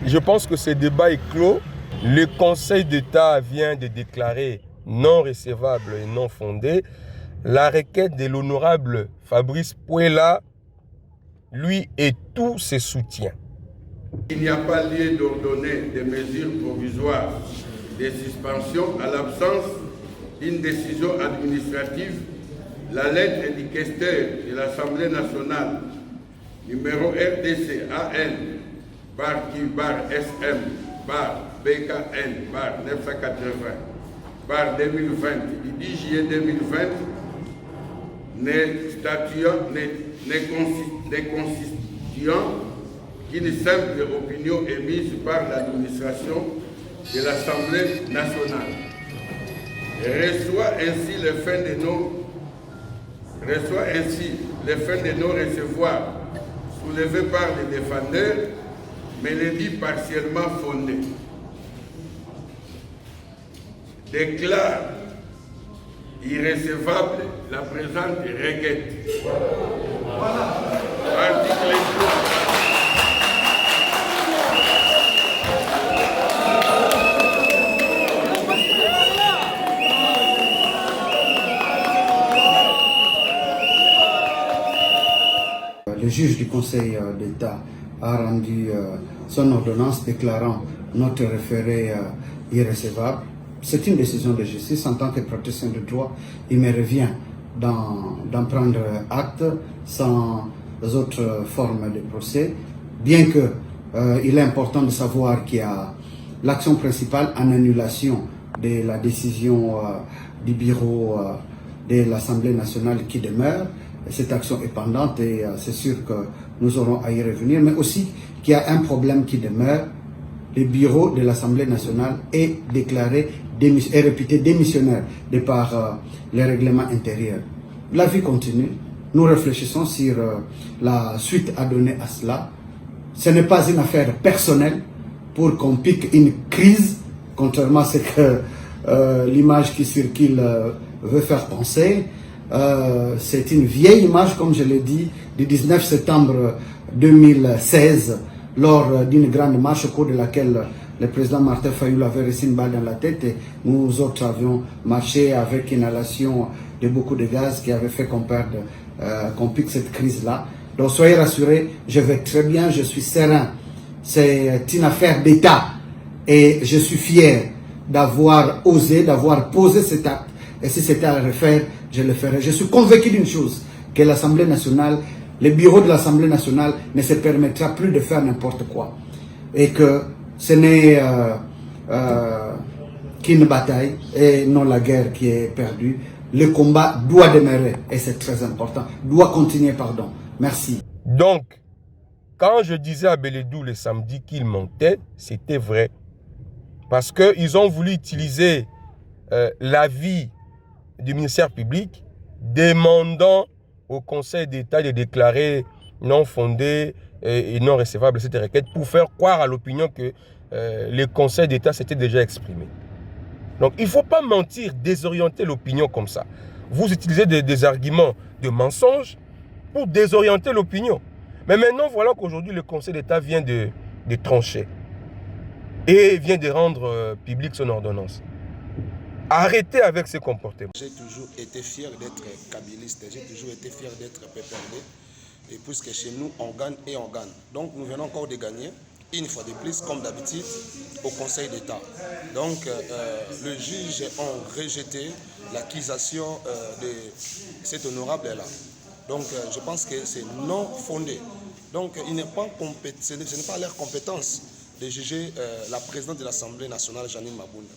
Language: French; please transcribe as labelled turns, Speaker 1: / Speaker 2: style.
Speaker 1: Je pense que ce débat est clos. Le Conseil d'État vient de déclarer non recevable et non fondé la requête de l'honorable Fabrice Puela, lui et tous ses soutiens.
Speaker 2: Il n'y a pas lieu d'ordonner des mesures provisoires de suspension à l'absence d'une décision administrative. La lettre du questeur de l'Assemblée nationale, numéro RDC AN, /SM, BKN, 980, 2020, du 10 juillet 2020, ne constituant qu'une simple opinion émise par l'administration de l'Assemblée nationale. Reçoit ainsi les fins de non-recevoir soulevés par les défendeurs, mais les dit partiellement fondés. Déclare irrécevable la présente requête. Article 3.
Speaker 3: Le juge du Conseil d'État a rendu son ordonnance déclarant notre référé irrécevable. C'est une décision de justice. En tant que praticien de droit, il me revient d'en prendre acte sans autre forme de procès, bien que il est important de savoir qu'il y a l'action principale en annulation de la décision du bureau de l'Assemblée nationale qui demeure. Cette action est pendante et c'est sûr que nous aurons à y revenir, mais aussi qu'il y a un problème qui demeure. Le bureau de l'Assemblée nationale est déclaré est réputé démissionnaire de par les règlements intérieurs. La vie continue. Nous réfléchissons sur la suite à donner à cela. Ce n'est pas une affaire personnelle pour qu'on pique une crise, contrairement à ce que l'image qui circule veut faire penser. C'est une vieille image, comme je l'ai dit, du 19 septembre 2016, lors d'une grande marche au cours de laquelle le président Martin Fayulu avait reçu une balle dans la tête et nous autres avions marché avec inhalation de beaucoup de gaz qui avait fait qu'on pique cette crise-là. Donc soyez rassurés, je vais très bien, je suis serein. C'est une affaire d'État et je suis fier d'avoir osé, d'avoir posé cet acte. Et si c'était à le refaire, je le ferai. Je suis convaincu d'une chose, que l'Assemblée nationale, le bureau de l'Assemblée nationale ne se permettra plus de faire n'importe quoi. Et que ce n'est qu'une bataille et non la guerre qui est perdue. Le combat doit demeurer et c'est très important. Doit continuer, pardon. Merci.
Speaker 1: Donc, quand je disais à Beledou le samedi qu'il mentait, c'était vrai. Parce qu'ils ont voulu utiliser l'avis du ministère public demandant au Conseil d'État de déclarer non fondé et non recevable cette requête pour faire croire à l'opinion que le Conseil d'État s'était déjà exprimé. Donc il ne faut pas mentir, désorienter l'opinion comme ça. Vous utilisez des arguments de mensonges pour désorienter l'opinion. Mais maintenant, voilà qu'aujourd'hui, le Conseil d'État vient de trancher et vient de rendre publique son ordonnance. Arrêtez avec ce comportement.
Speaker 4: J'ai toujours été fier d'être kabiliste, j'ai toujours été fier d'être PPRD. Et puisque chez nous, on gagne et on gagne. Donc nous venons encore de gagner, une fois de plus, comme d'habitude, au Conseil d'État. Donc le juge a rejeté l'accusation de cet honorable-là. Donc je pense que c'est non fondé. Donc ce n'est pas leur compétence de juger la présidente de l'Assemblée nationale, Jeannine Mabunda.